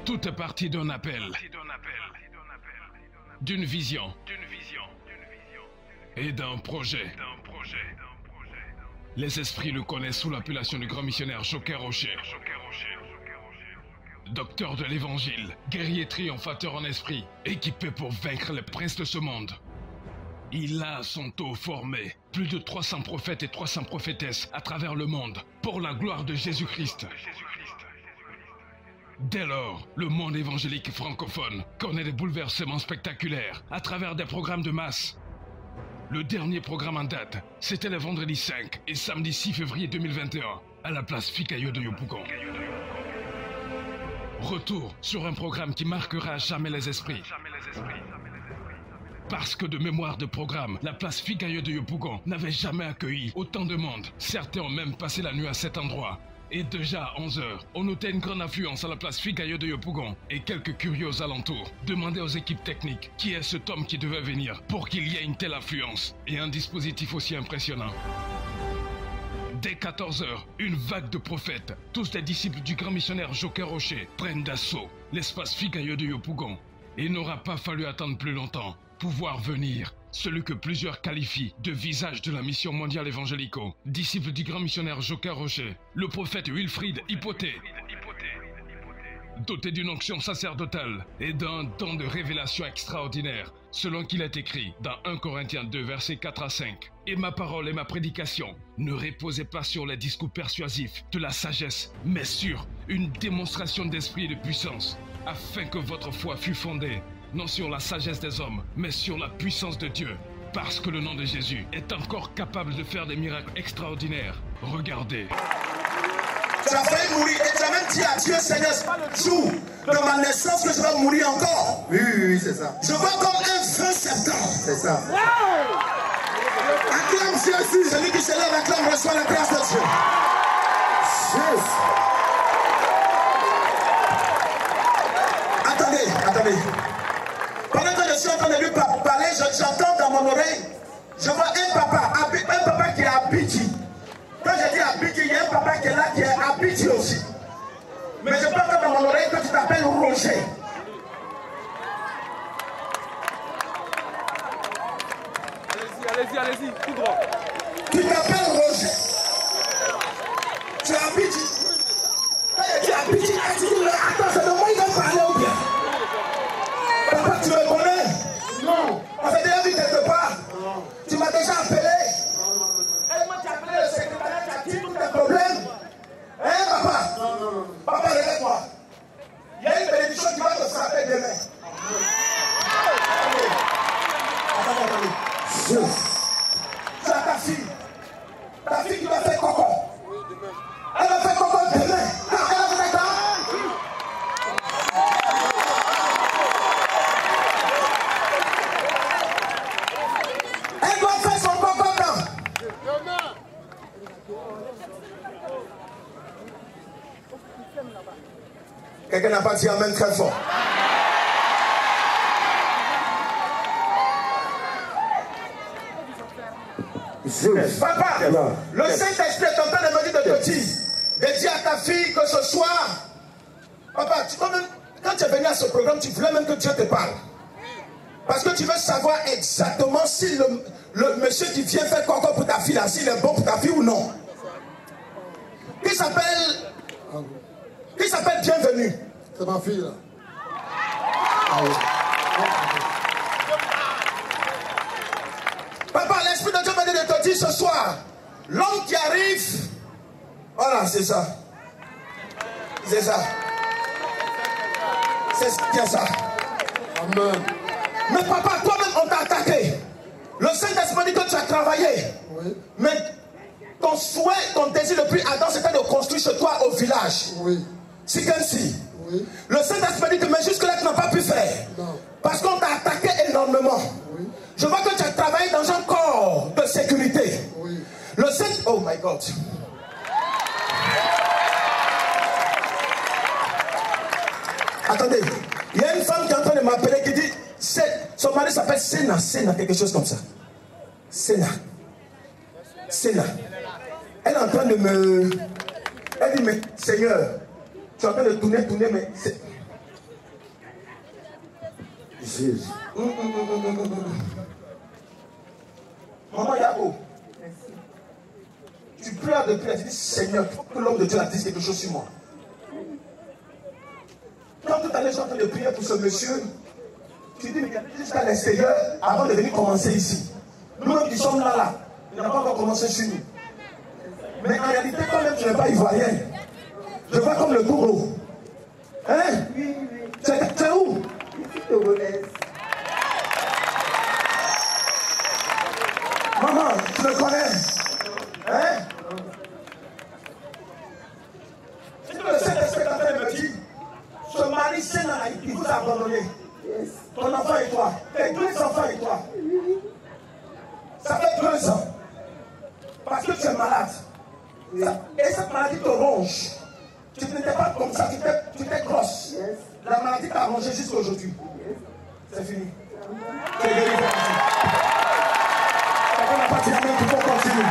Tout est parti d'un appel, d'une vision et d'un projet. Les esprits le connaissent sous l'appellation du grand missionnaire Joker Rocher. Docteur de l'évangile, guerrier triomphateur en esprit, équipé pour vaincre les princes de ce monde. Il a à son tour formé plus de 300 prophètes et 300 prophétesses à travers le monde pour la gloire de Jésus-Christ. Dès lors, le monde évangélique francophone connaît des bouleversements spectaculaires à travers des programmes de masse. Le dernier programme en date, c'était le vendredi 5 et samedi 6 février 2021 à la place Fikayo de Yopougon. Retour sur un programme qui marquera jamais les esprits. Parce que de mémoire de programme, la place Fikayo de Yopougon n'avait jamais accueilli autant de monde. Certains ont même passé la nuit à cet endroit. Et déjà à 11h, on notait une grande affluence à la place Fikayo de Yopougon et quelques curieux aux alentours demandaient aux équipes techniques qui est cet homme qui devait venir pour qu'il y ait une telle affluence et un dispositif aussi impressionnant. Dès 14h, une vague de prophètes, tous des disciples du grand missionnaire Joker Rocher, prennent d'assaut l'espace Fikayo de Yopougon. Et il n'aura pas fallu attendre plus longtemps pour voir venir celui que plusieurs qualifient de visage de la mission mondiale évangélico, disciple du grand missionnaire Joker Rocher, le prophète Wilfried Hypothé. Doté d'une onction sacerdotale et d'un don de révélation extraordinaire, selon qu'il est écrit dans 1 Corinthiens 2, versets 4 à 5. Et ma parole et ma prédication ne reposaient pas sur les discours persuasifs de la sagesse, mais sur une démonstration d'esprit et de puissance, afin que votre foi fût fondée, non sur la sagesse des hommes, mais sur la puissance de Dieu. Parce que le nom de Jésus est encore capable de faire des miracles extraordinaires. Regardez. Tu as failli mourir et tu as même dit à Dieu, Seigneur, jour de ma naissance que je vais mourir encore. Oui, c'est ça. Je vois comme un 20 septembre. C'est ça. Acclame Jésus. Celui qui se lève, acclame, reçoit la grâce de Dieu. Attendez. Pendant que je suis en train de lui parler, j'entends dans mon oreille, je vois un papa qui est à Abidji. Quand je dis Abidji, il y a un papa qui est là, qui est à Abidji aussi. Mais je pense dans mon oreille que tu t'appelles Roger. Allez-y, tout droit. Tu t'appelles Roger. Tu es à Abidji. Quand je dis Abidji, tu dis, attends, c'est de moi il va parler ou bien? Papa, tu me connais? Non. On s'est déjà vu quelque part? Non. Tu m'as déjà appelé? Non. Et moi, tu as appelé le secrétariat, tu as dit tous tes problèmes? Hein, papa? Non. Papa, réveille-toi. Il y a une bénédiction qui va te frapper demain. Attendez. Tu as ta fille. Ta fille qui va faire coco. Elle va faire coco demain. Elle va faire quoi? Elle doit faire son coco quand? Quelqu'un n'a pas dit amen très fort. Papa, le Saint-Esprit est en train de me dire de dire à ta fille que ce soir, papa, quand tu es venu à ce programme, tu voulais même que Dieu te parle. Parce que tu veux savoir exactement si le monsieur qui vient faire quoi pour ta fille là, s'il est bon pour ta fille ou non. Qui s'appelle Bienvenue. C'est ma fille là. Papa, l'Esprit de Dieu m'a dit de te dire ce soir, l'homme qui arrive, voilà, c'est ça. C'est ça. C'est ça. Amen. Mais papa, toi-même, on t'a attaqué. Le Saint-Esprit dit que tu as travaillé. Oui. Mais ton souhait, ton désir depuis Adam, c'était de construire chez toi au village. Oui. Si comme si. Oui. Le Saint-Esprit dit que mais jusque-là, tu n'as pas pu faire. Non. Parce qu'on t'a attaqué énormément. Oui. Je vois que tu as travaillé dans un corps de sécurité. Oui. Le Saint... Oh my God. Attendez. Il y a une femme qui est en train de m'appeler qui dit... Son mari s'appelle Sena, quelque chose comme ça. Sena. Elle est en train de me... Elle dit, mais Seigneur, tu es en train de tourner, mais... Jésus. Maman Yako, tu pleures depuis, tu dis Seigneur, il faut que l'homme de Dieu la dise quelque chose sur moi. Quand tout à l'heure, je suis en train de prier pour ce monsieur, tu dis, mais il y a jusqu'à l'extérieur avant de venir commencer ici. Nous-mêmes qui sommes là, il n'a pas encore commencé sur nous. Mais en réalité, toi-même, tu n'es pas ivoirien. Je vois comme le Togo. Hein? Oui, oui. Tu es où? Ici, Togolaise. Maman, tu me connais? Hein? C'est que le Saint-Esprit me dit, ce mari saint là, il vous a abandonné. Yes. Ton enfant et toi. Et 2 enfants et toi. Ça fait 2 ans. Parce que tu es malade. Et cette maladie te ronge. Tu n'étais pas comme ça, tu étais grosse. Yes. La maladie t'a rongé jusqu'à aujourd'hui. Yes. C'est fini. Tu es guéri. On n'a pas dit amen, il faut continuer.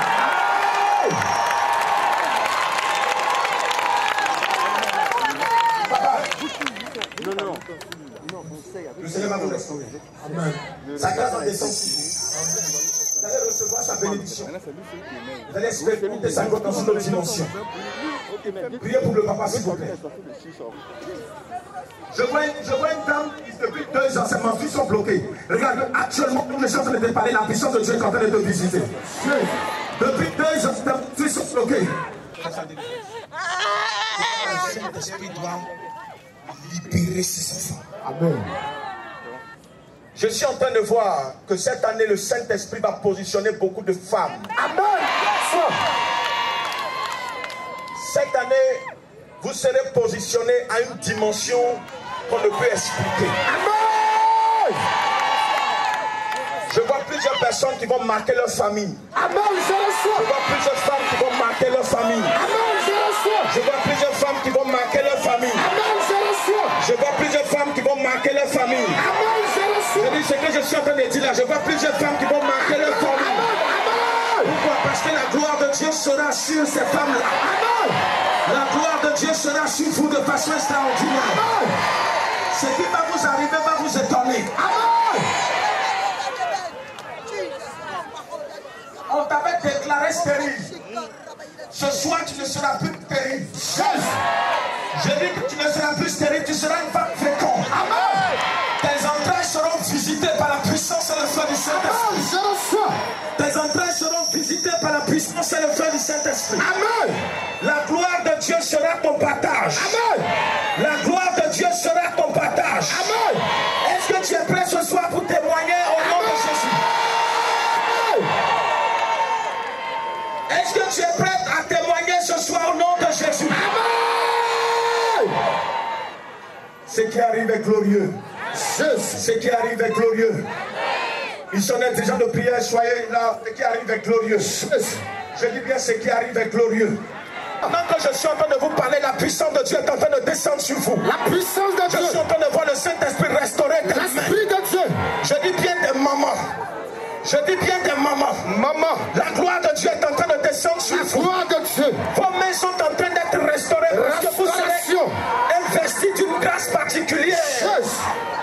Papa. Non. Le Seigneur va vous restaurer. Amen. Sa grâce va descendre sur vous. Vous allez recevoir sa bénédiction. Vous allez expérimenter sa grâce dans une autre dimension. Priez pour le papa, s'il vous plaît. Je vois une dame qui, depuis 2 ans, ses menstrues sont bloquées. Regarde, actuellement, nous sommes en train de te parler, la puissance de Dieu est en train de te visiter. Depuis 2 ans, ses menstrues sont bloquées. Le Saint-Esprit doit libérer ses enfants. Amen. Je suis en train de voir que cette année, le Saint-Esprit va positionner beaucoup de femmes. Amen. Cette année, vous serez positionnés à une dimension qu'on ne peut expliquer. Amen. Je vois plusieurs personnes qui vont marquer leur famille. Amen. Je vois plusieurs femmes qui vont marquer leur famille. Amen. Je vois plusieurs femmes qui vont marquer leur famille. Amen. Je vois plusieurs femmes qui vont marquer leur famille. Amen. Je dis ce que je suis en train de dire là. Je vois plusieurs femmes qui vont marquer leur famille. Pourquoi? Parce que la gloire de Dieu sera sur ces femmes-là. La gloire de Dieu sera sur vous de façon extraordinaire. Ce qui va vous arriver va vous étonner. On t'avait déclaré stérile. Ce soir, tu ne seras plus stérile. Je dis que tu ne seras plus stérile, tu seras une femme féconde. Tes entrailles seront visitées par la puissance et le feu du Saint-Esprit. Tes entrailles seront visitées par la puissance et le feu du Saint-Esprit. Amen. La gloire de Dieu sera ton partage. Amen. La gloire de Dieu sera ton partage. Amen. Est-ce que tu es prêt ce soir pour témoigner au nom de Jésus? Est-ce que tu es prêt à témoigner ce soir au nom de Jésus? Amen. Ce qui arrive est glorieux. Ce qui arrive est glorieux. Il sonnait déjà de prière, soyez là. Ce qui arrive est glorieux. Je dis bien ce qui arrive est glorieux. Maintenant que je suis en train de vous parler, la puissance de Dieu est en train de descendre sur vous. La puissance de Dieu. Je suis en train de voir le Saint-Esprit restaurer tes mains. L'Esprit de Dieu. Je dis bien des mamans. Je dis bien des mamans. Maman. La gloire de Dieu est en train de descendre sur vous. La gloire de Dieu. Vos mains sont en train d'être restaurées parce que vous serez investis d'une grâce particulière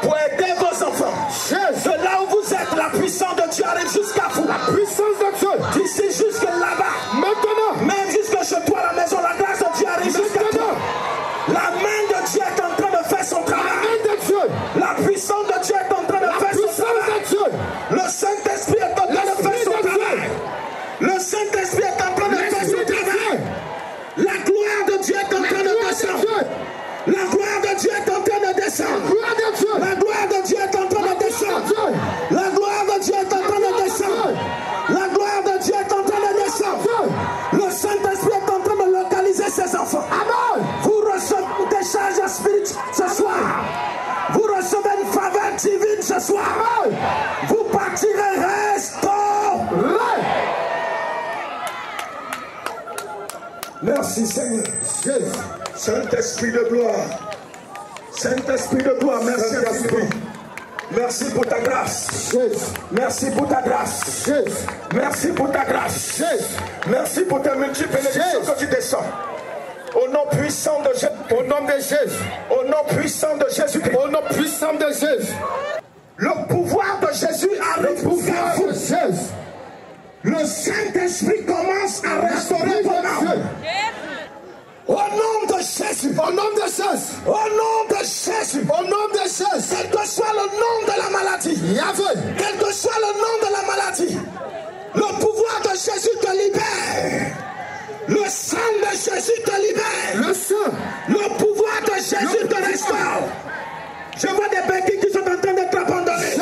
pour aider vos enfants. De là où vous êtes, la puissance de Dieu arrive jusqu'à vous. La puissance de Dieu. D'ici jusque là-bas. Maintenant. Même jusque chez toi à la maison, la grâce de Dieu arrive jusqu'à toi. La main de Dieu est en train de faire son travail. La main de Dieu. La puissance de Dieu est en train de faire son travail. Le Saint-Esprit est en train de faire son travail. Le Saint-Esprit est en train de faire son travail. La gloire de Dieu est en train de descendre. La gloire de Dieu est en train de descendre. La gloire de Dieu est en train de descendre. La gloire de Dieu est en train de descendre. La gloire de Dieu est en train de descendre. Le Saint-Esprit est en train de localiser ses enfants. Amen. Vous recevez des charges spirituelles ce soir. Vous recevez une faveur divine ce soir. Amen. Vous partirez restaurés. Merci Seigneur. Saint-Esprit de gloire. Saint-Esprit de gloire, merci Esprit. Merci pour ta grâce. Merci pour ta grâce. Merci pour ta grâce. Merci pour tes multiples bénédictions que tu descends. Au nom puissant de Jésus. Au nom de Jésus. Au nom puissant de Jésus. Au nom puissant de Jésus. Le pouvoir de Jésus arrive pour faire vous. Le Saint-Esprit commence à restaurer ton âme. Au nom de Jésus. Au nom de Jésus. Au nom de Jésus. Au nom de Jésus. Quel que soit le nom de la maladie. Quel que soit le nom de la maladie. Le pouvoir de Jésus te libère. Le sang de Jésus te libère. Le sang. Le pouvoir de Jésus te restaure. Je vois des béquilles qui sont en train d'être abandonnées.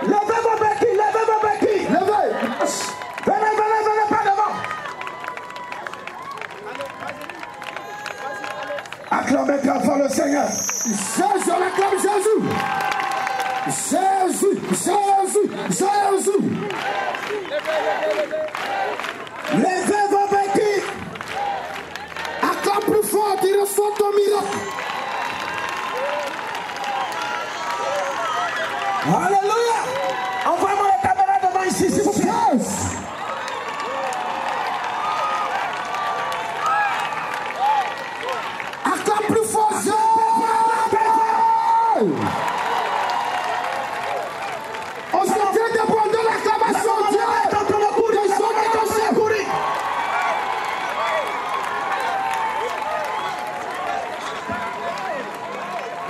Levez vos béquilles, levez vos béquilles. Levez. Venez, venez, venez pas devant. Acclamez très fort le Seigneur. Jésus, on acclame Jésus. Jésus, Jésus, Jésus. Levez vos béquilles. Acclame plus fort, il reçoit ton miracle. Alléluia. Envoie-moi la caméra devant ici, s'il vous plaît. Acclame plus fort. On se tient debout de l'acclamation.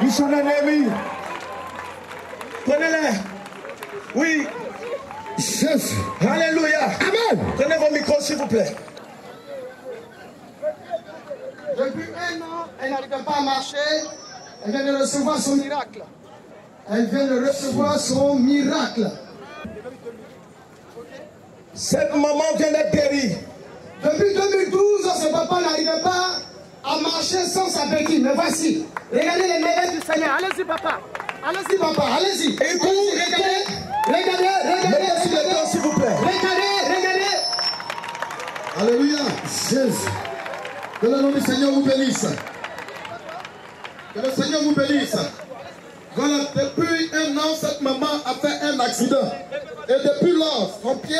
Ils sont ennemis. Prenez-les. Oui. Jésus. Alléluia. Amen. Prenez vos micros, s'il vous plaît. Depuis 1 an, elle n'arrivait pas à marcher. Elle vient de recevoir son miracle. Elle vient de recevoir son miracle. Cette maman vient d'être guérie. Depuis 2012, ce papa n'arrivait pas à marcher sans sa béquille. Mais voici. Regardez les merveilles du Seigneur. Allez-y, papa. Allez-y, papa. Allez-y. Et vous, regardez. Regardez. Regardez, s'il vous plaît. Regardez. Alléluia. Jésus. Que le nom du Seigneur vous bénisse. Que le Seigneur vous bénisse. Voilà, depuis 1 an, cette maman a fait un accident. Et depuis lors, son pied,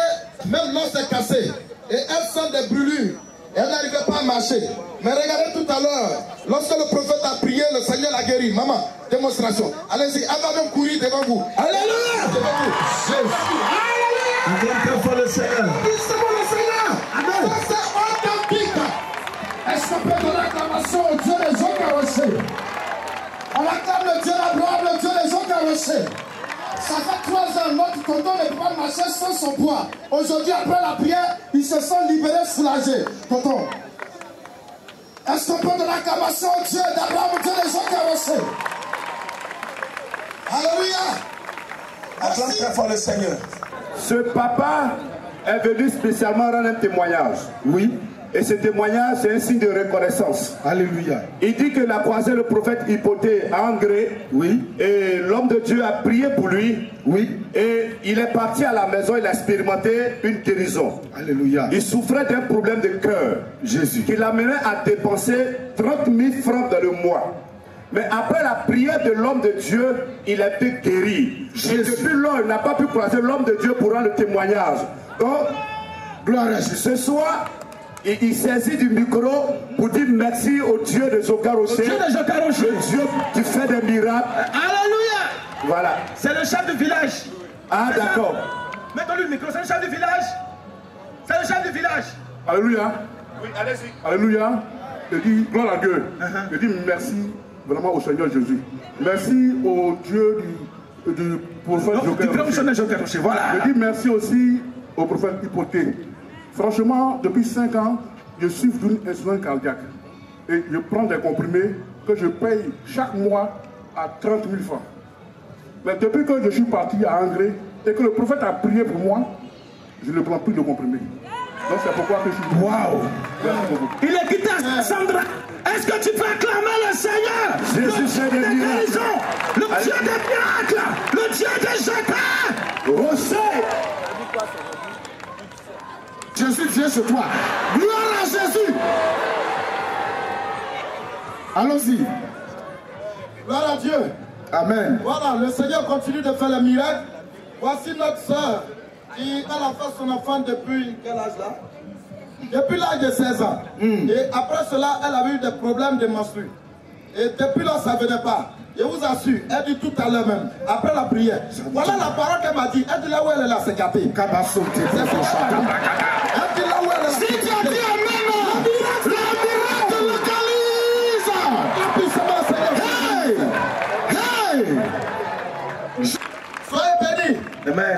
même l'os est cassé. Et elle sent des brûlures. Et elle n'arrivait pas à marcher. Mais regardez tout à l'heure, lorsque le prophète a prié, le Seigneur l'a guéri. Maman, démonstration. Allez-y, elle va même courir devant vous. Alléluia. Devant vous. Alléluia. Acclame très fort le Seigneur. C'est bon le Seigneur. Amen. C'est authentique. Est-ce qu'on peut donner l'acclamation au Dieu des eaux carrossées? On acclame le Dieu la gloire, le Dieu des eaux carrossées. Ça fait 3 ans, notre tonton ne peut pas marcher sans son poids. Aujourd'hui, après la prière, il se sent libéré, soulagé. Tonton, est-ce qu'on peut donner l'acclamation au Dieu d'Abraham, au Dieu des eaux carrossées? Alléluia. Acclame très fort le Seigneur. Ce papa est venu spécialement rendre un témoignage. Oui. Et ce témoignage, c'est un signe de reconnaissance. Alléluia. Il dit que la croisé le prophète Hypothée à Angré. Oui. Et l'homme de Dieu a prié pour lui. Oui. Et il est parti à la maison, il a expérimenté une guérison. Alléluia. Il souffrait d'un problème de cœur. Jésus. Qui l'amenait à dépenser 30 000 francs dans le mois. Mais après la prière de l'homme de Dieu, il a été guéri. Et depuis lors, il n'a pas pu croiser l'homme de Dieu pour rendre le témoignage. Donc, gloire à Jésus. Ce soir, il saisit du micro pour dire merci au Dieu de Zokaroché. Le Dieu qui fait des miracles. Alléluia. Voilà. C'est le chef du village. Ah, d'accord. Mettons-lui le micro, c'est le chef du village. C'est le chef du village. Alléluia. Oui, allez-y. Alléluia. Je dis gloire à Dieu. Je dis merci vraiment au Seigneur Jésus. Merci au Dieu du prophète Zokaroché. Voilà. Je dis merci aussi au prophète Hypothée. Franchement, depuis 5 ans, je souffre d'une insuffisance cardiaque. Et je prends des comprimés que je paye chaque mois à 30 000 francs. Mais depuis que je suis parti à Angré et que le prophète a prié pour moi, je ne prends plus de comprimés. Donc c'est pourquoi que je suis... Waouh! Il est quitté, Sandra. Est-ce que tu peux acclamer le Seigneur? Jésus fait des miracles. Le Dieu des miracles. Le Dieu des Jacques. Rocher. Jésus vient sur toi. Gloire à Jésus. Allons-y. Gloire à Dieu. Amen. Voilà, le Seigneur continue de faire le miracle. Voici notre soeur qui a la face son enfant depuis quel âge là? Depuis l'âge de 16 ans. Et après cela, elle avait eu des problèmes de menstrues. Et depuis là, ça ne venait pas. Je vous assure, elle dit tout à l'heure même, après la prière. Voilà la parole qu'elle m'a dit. Elle dit là où elle est là, c'est gâté. Elle dit là où elle est là. Si tu as dit amen, le miracle localise. Appuie-moi, Seigneur. Hey! Soyez bénis.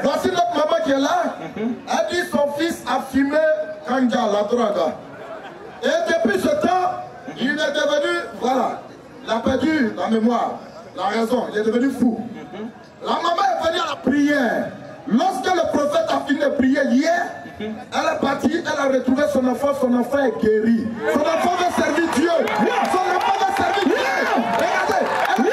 Voici notre maman qui est là. Elle dit son fils a fumé kanja, la drogue. Et depuis ce temps, il est devenu, voilà, il a perdu la mémoire, la raison, il est devenu fou. La maman est venue à la prière. Lorsque le prophète a fini de prier hier, elle est partie, elle a retrouvé son enfant est guéri. Son enfant veut servir Dieu. Son enfant veut servir Dieu. Regardez, elle est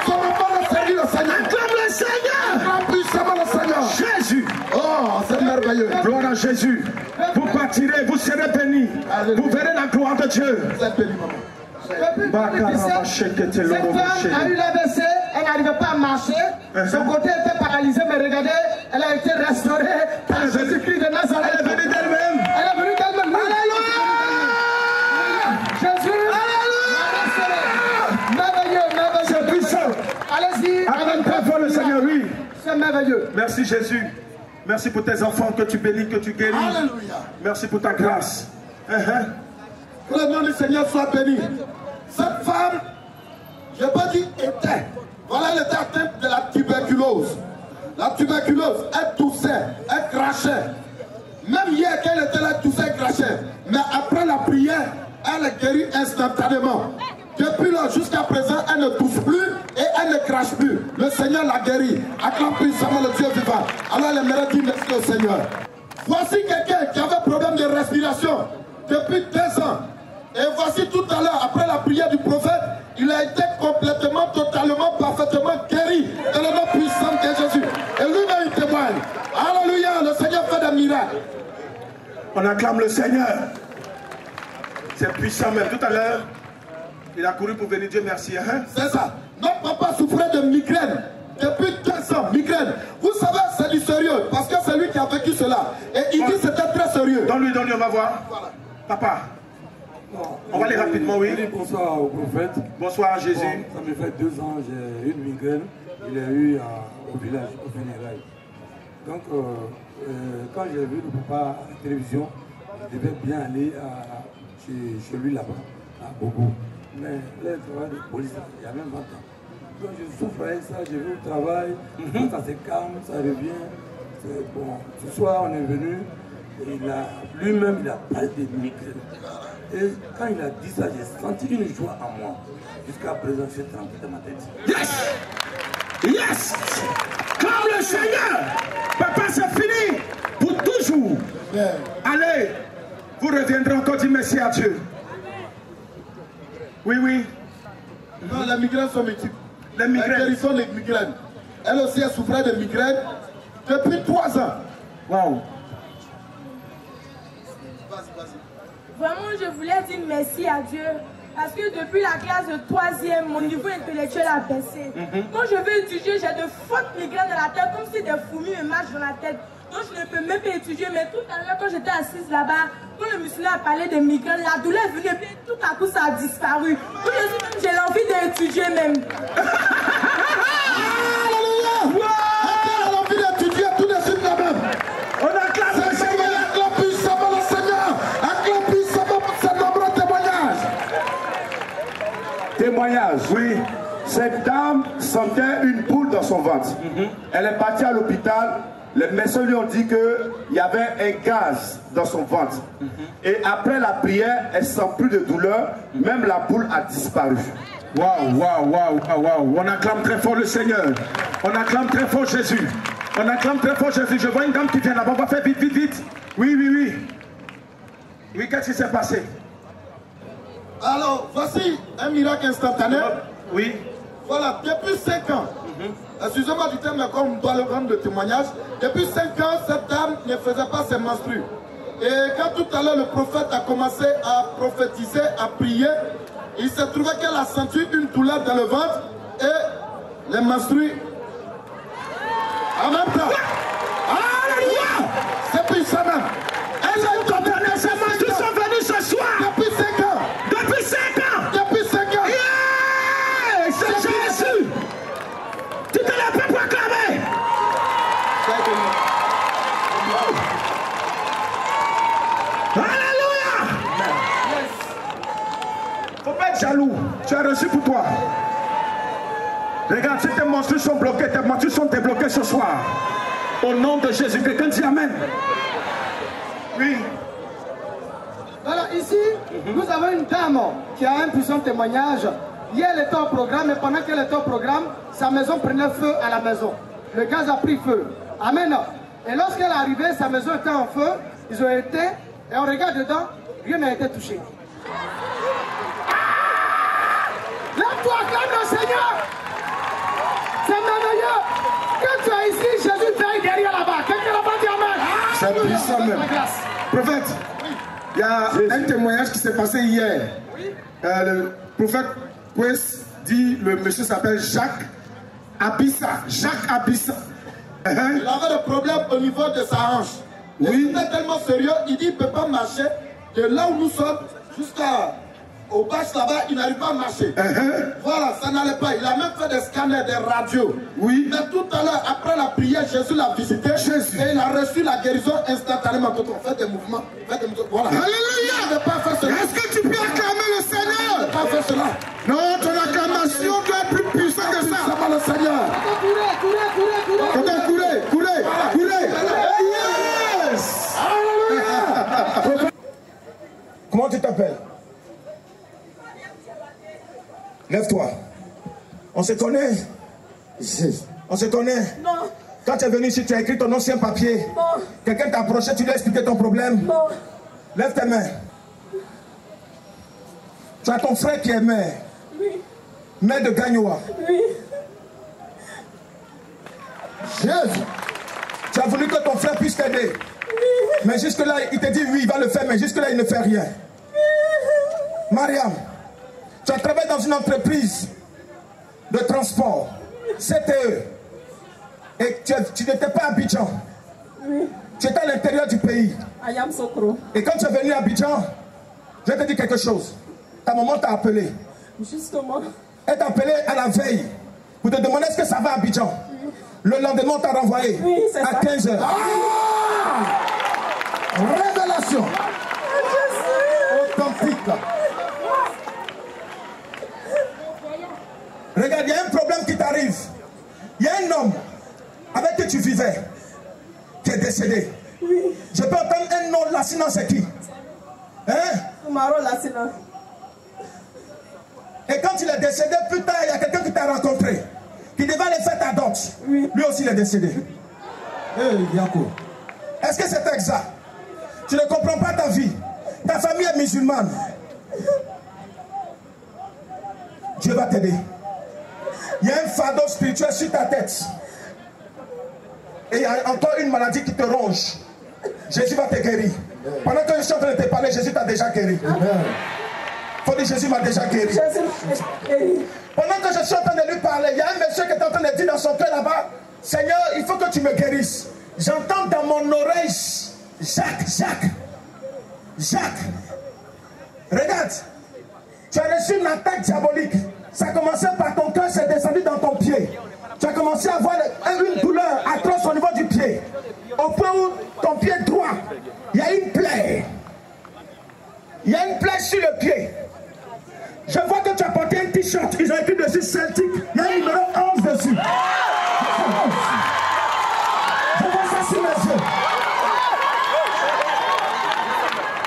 son enfant veut servir le Seigneur. Acclame le Seigneur. Acclame puissamment le Seigneur. Jésus. Oh, c'est merveilleux. Gloire à Jésus. Vous partirez, vous serez bénis. Vous verrez la gloire de Dieu. Vous êtes bénis, maman. Cette femme a eu l'AVC, elle n'arrivait pas à marcher. Son côté était paralysé, mais regardez, elle a été restaurée par Jésus-Christ de Nazareth. Elle est venue d'elle-même. Elle est venue d'elle-même. Alléluia! Jésus! Alléluia! Merveilleux, merveilleux. C'est puissant. Allez-y. Acclame très fort le Seigneur, oui. C'est merveilleux. Merci Jésus. Merci pour tes enfants que tu bénis, que tu guéris. Alléluia. Merci pour ta grâce. Que le nom du Seigneur soit béni. Cette femme, je peux dire était. Voilà, elle était atteinte de la tuberculose. La tuberculose, elle toussait, elle crachait. Même hier, quand elle était là, elle toussait, elle crachait. Mais après la prière, elle est guérie instantanément. Depuis là jusqu'à présent, elle ne tousse plus et elle ne crache plus. Le Seigneur l'a guérie. Acclame puissamment le Dieu vivant. Alors elle aimerait dire merci au Seigneur. Voici quelqu'un qui avait problème de respiration depuis 2 ans. Et voici tout à l'heure, après la prière du prophète, il a été complètement, totalement, parfaitement guéri dans le nom puissant de Jésus. Et lui-même il témoigne. Alléluia, le Seigneur fait des miracles. On acclame le Seigneur. C'est puissant même. Tout à l'heure, il a couru pour venir Dieu merci. C'est ça. Notre papa souffrait de migraine depuis 2 ans. Migraine. Vous savez, c'est du sérieux. Parce que c'est lui qui a vécu cela. Et il dit que c'était très sérieux. Donne-lui, on va voir. Voilà. Papa. On va aller rapidement, oui. Bonsoir au prophète. Bonsoir Jésus. Bon, ça me fait 2 ans, j'ai une migraine. Il est eu au village, au funérailles. Donc, quand j'ai vu le papa à la télévision, je devais bien aller chez lui là-bas, à Bobo. Mais là, il travaille de police, il y a même 20 ans. Donc, je souffre avec ça, j'ai vu le travail, quand ça se calme, ça revient. Bon, ce soir, on est venu, et lui-même, il a parlé de migraine. Et quand il a dit ça, j'ai senti une joie en moi. Jusqu'à présent, je suis tranquille dans ma tête. Yes! Yes! Comme le Seigneur! Papa, c'est fini! Pour toujours! Yeah. Allez! Vous reviendrez encore dire merci à Dieu. Oui, oui. Non, les migraines sont multiples. Les migraines. Elle guérissent les migraines. Elle aussi, elle souffrait de migraines depuis 3 ans. Wow! Vraiment, je voulais dire merci à Dieu. Parce que depuis la classe de 3e, mon niveau intellectuel a baissé. Quand je veux étudier, j'ai de fortes migraines dans la tête, comme si des fourmis me marchent dans la tête. Donc je ne peux même pas étudier. Mais tout à l'heure, quand j'étais assise là-bas, quand le musulman a parlé de migraines, la douleur est venue et puis tout à coup ça a disparu. Donc j'ai l'envie d'étudier même. Alléluia! Elle a l'envie d'étudier tout de suite là-même. On acclame le Seigneur! Acclame puissamment le Seigneur! Acclame puissamment pour ses nombreux témoignages! Témoignage, oui. Cette dame sentait une boule dans son ventre. Elle est partie à l'hôpital. Les médecins lui ont dit qu'il y avait un gaz dans son ventre. Et après la prière, elle ne sent plus de douleur. Même la boule a disparu. Waouh, waouh, waouh, waouh. On acclame très fort le Seigneur. On acclame très fort Jésus. On acclame très fort Jésus. Je vois une dame qui vient là-bas. On va faire vite, vite, vite. Oui, oui, oui. Oui, qu'est-ce qui s'est passé? Alors, voici un miracle instantané. Oui. Voilà, depuis 5 ans, excusez-moi du terme, mais comme on doit le rendre de témoignage, depuis 5 ans, cette dame ne faisait pas ses menstrues. Et quand tout à l'heure le prophète a commencé à prophétiser, à prier, il s'est trouvé qu'elle a senti une douleur dans le ventre et les menstrues en même temps. Alléluia! C'est puissant même. Elle a condamné, ses menstrues sont venues ce soir. Depuis 5 ans. Depuis 5 ans. Depuis 5 ans. Yeah! jaloux. Tu as reçu pour toi. Regarde, si tes menstrues sont bloquées, tes menstrues sont débloquées ce soir. Au nom de Jésus, quelqu'un dit Amen. Oui. Voilà, ici, nous avons une dame qui a un puissant témoignage. Hier, elle était au programme, et pendant qu'elle était au programme, sa maison prenait feu à la maison. Le gaz a pris feu. Amen. Et lorsqu'elle est arrivée, sa maison était en feu. Ils ont été, et on regarde dedans, rien n'a été touché. Lève-toi, acclame le Seigneur. C'est merveilleux. Quand tu es ici, Jésus veille derrière là-bas. Quelqu'un là-bas dit Amen. C'est puissant même. Prophète, il y a un témoignage qui s'est passé hier. Le prophète Kwes dit, le monsieur s'appelle Jacques Abissa. Jacques Abissa. Il avait des problèmes au niveau de sa hanche. Oui. C'était tellement sérieux, il dit qu'il ne peut pas marcher. De là où nous sommes jusqu'au bâche là-bas, il n'arrive pas à marcher. Voilà, ça n'allait pas. Il a même fait des scanners, des radios. Oui. Mais tout à l'heure, après la prière, Jésus l'a visité. Et il a reçu la guérison instantanément. Quand on fait des mouvements, voilà. Alléluia. Il ne peut pas faire cela. Est-ce que tu peux acclamer le Seigneur? Il ne peut pas faire cela. Non, ton acclamation doit être plus puissante que ça. Ça va le Seigneur. Courez. Yes. Alléluia. Comment tu t'appelles? Lève-toi. On se connaît? On se connaît? Non. Quand tu es venu ici, tu as écrit ton ancien papier. Non. Quelqu'un t'a approché, tu lui as expliqué ton problème? Non. Lève tes mains. Tu as ton frère qui est maire. Oui. Maire de Gagnoa. Oui. Jésus. Tu as voulu que ton frère puisse t'aider. Oui. Mais jusque-là, il te dit oui, il va le faire, mais jusque-là, il ne fait rien. Mariam, tu as travaillé dans une entreprise de transport, CTE, et tu n'étais pas à Abidjan. Oui. Tu étais à l'intérieur du pays. Ayam Sokro. Et quand tu es venu à Abidjan, je vais te dire quelque chose. Ta maman t'a appelé. Justement. Elle t'a appelé à la veille pour te demander est-ce que ça va à Abidjan. Oui. Le lendemain, on t'a renvoyé à 15h. Révélation. Authentique. Regarde, il y a un problème qui t'arrive. Il y a un homme avec qui tu vivais qui est décédé. Oui. Je peux entendre un nom là, sinon c'est qui? Hein? Maro Lassina. Et quand il est décédé, plus tard, il y a quelqu'un qui t'a rencontré, qui devait aller faire ta dot. Oui. Lui aussi, il est décédé. Est-ce que c'est exact? Tu ne comprends pas ta vie. Ta famille est musulmane. Dieu va t'aider. Il y a un fardeau spirituel sur ta tête. Et il y a encore une maladie qui te ronge. Jésus va te guérir. Pendant que je suis en train de te parler, Jésus t'a déjà guéri. Faut dire Jésus m'a déjà guéri. Pendant que je suis en train de lui parler, il y a un monsieur qui est en train de dire dans son cœur là-bas, Seigneur, il faut que tu me guérisses. J'entends dans mon oreille, Jacques. Regarde, tu as reçu une attaque diabolique. Ça a commencé par ton cœur, c'est descendu dans ton pied. Tu as commencé à avoir une douleur atroce au niveau du pied. Au point où ton pied droit, il y a une plaie. Il y a une plaie sur le pied. Je vois que tu as porté un t-shirt. Ils ont écrit dessus Celtic. Il y a un numéro 11 dessus. Je vois ça sur mes yeux.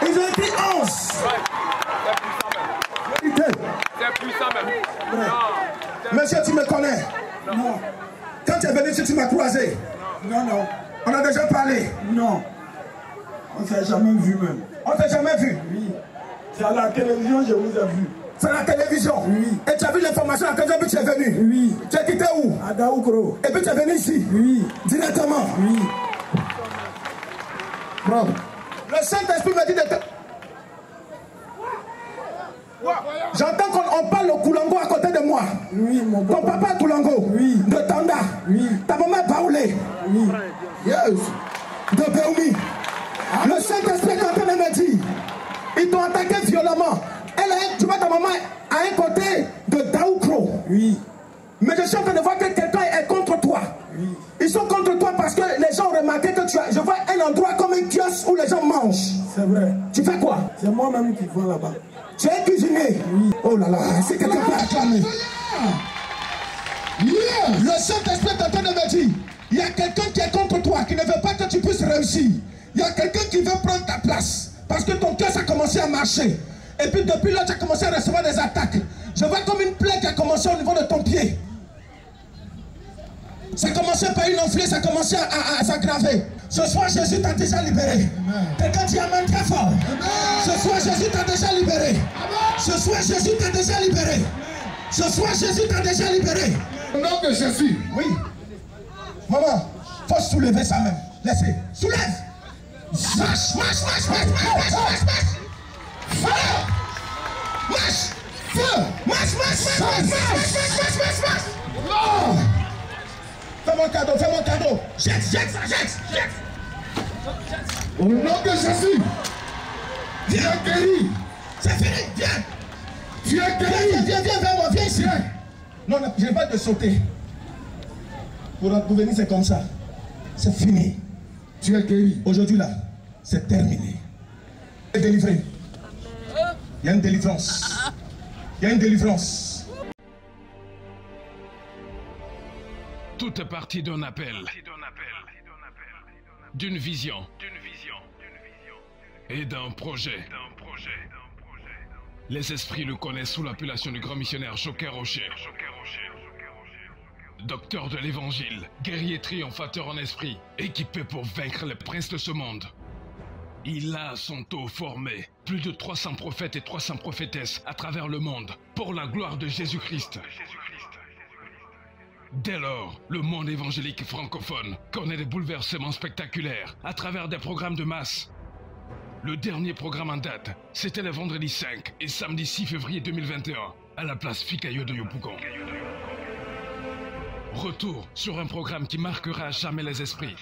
Ils ont écrit 11. C'est puissant même. Monsieur, tu me connais? Non. Quand tu es venu ici, tu m'as croisé? Non. On a déjà parlé? Non. On ne s'est jamais vu même. On ne s'est jamais vu? Oui. C'est à la télévision, je vous ai vu. C'est à la télévision? Oui. Et tu as vu l'information à la télévision, puis tu es venu? Oui. Tu as quitté où? À Daoukro. Et puis tu es venu ici? Oui. Directement? Oui. Bravo. Le Saint-Esprit me dit de te... J'entends qu'on parle au Koulango à côté de moi. Oui, mon papa. Ton papa est Koulango. Oui. De Tanda. Oui. Ta maman est Baoulé. Oui. Yes. De Béoumi. Le Saint-Esprit est en train de me dire, ils t'ont attaqué violemment. Tu vois ta maman à un côté de Daoukro. Oui. Mais je suis en train de voir que quelqu'un est contre toi. Oui. Ils sont contre toi parce que les gens ont remarqué que tu as... Je vois un endroit comme un kiosque où les gens mangent. C'est vrai. Tu fais quoi? C'est moi-même qui vais là-bas. Tu es cuisinier. Oh là là, c'est quelqu'un peut acclamer. Le Saint-Esprit est en train de me dire, il y a quelqu'un qui est contre toi, qui ne veut pas que tu puisses réussir. Il y a quelqu'un qui veut prendre ta place. Parce que ton cœur a commencé à marcher. Et puis depuis là, tu as commencé à recevoir des attaques. Je vois comme une plaie qui a commencé au niveau de ton pied. Ça a commencé par une enflée, ça a commencé à s'aggraver. Ce soir, Jésus t'a déjà libéré. Quelqu'un dit amen très fort. Ce soir, Jésus t'a déjà libéré. Ce soir, Jésus t'a déjà libéré. Ce soir, Jésus t'a déjà libéré. Au nom de Jésus. Oui. Maman, faut soulever ça même. Laissez. Soulève. Marche, marche, marche, marche, marche, marche, marche. Fire. Marche. Feu. Marche, marche, marche, marche, marche, marche, marche. Non. Fais-moi un cadeau, fais-moi un cadeau. Jette, jette ça, jette, jette. Au nom de Jésus. Viens, guéri. C'est fini, viens. Tu es guéri. Viens, viens vers moi, viens ici. Non, je vais te sauter. Pour venir, c'est comme ça. C'est fini. Tu es guéri. Aujourd'hui, là, c'est terminé. Tu es délivré. Il y a une délivrance. Il y a une délivrance. Tout est parti d'un appel, d'une vision et d'un projet. Les esprits le connaissent sous l'appellation du grand missionnaire Joker Rocher. Docteur de l'évangile, guerrier triomphateur en esprit, équipé pour vaincre les princes de ce monde. Il a à son tour formé plus de 300 prophètes et 300 prophétesses à travers le monde pour la gloire de Jésus-Christ. Dès lors, le monde évangélique francophone connaît des bouleversements spectaculaires à travers des programmes de masse. Le dernier programme en date, c'était le vendredi 5 et samedi 6 février 2021 à la place Fikayo de Yopougon. Retour sur un programme qui marquera à jamais les esprits.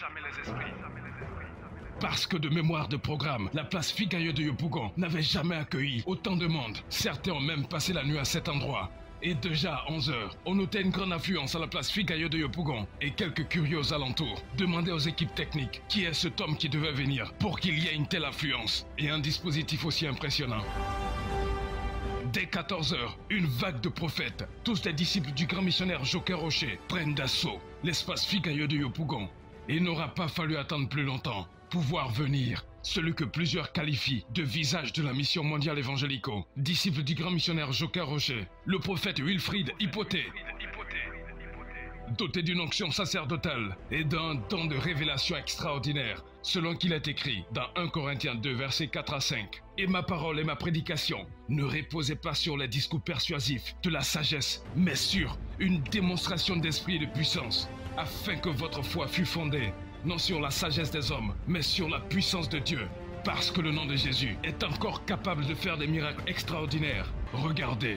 Parce que de mémoire de programme, la place Fikayo de Yopougon n'avait jamais accueilli autant de monde. Certains ont même passé la nuit à cet endroit. Et déjà à 11h, on notait une grande affluence à la place Fikayo de Yopougon et quelques curieux aux alentours demandaient aux équipes techniques qui est cet homme qui devait venir pour qu'il y ait une telle affluence et un dispositif aussi impressionnant. Dès 14h, une vague de prophètes, tous des disciples du grand missionnaire Joker Rocher, prennent d'assaut l'espace Fikayo de Yopougon. Et il n'aura pas fallu attendre plus longtemps pour voir venir celui que plusieurs qualifient de visage de la mission mondiale évangélico, disciple du grand missionnaire Joker Rocher, le prophète Wilfried Hypothé. Doté d'une onction sacerdotale et d'un don de révélation extraordinaire, selon qu'il est écrit dans 1 Corinthiens 2, versets 4 à 5. Et ma parole et ma prédication ne reposaient pas sur les discours persuasifs de la sagesse, mais sur une démonstration d'esprit et de puissance, afin que votre foi fût fondée, non sur la sagesse des hommes, mais sur la puissance de Dieu. Parce que le nom de Jésus est encore capable de faire des miracles extraordinaires. Regardez.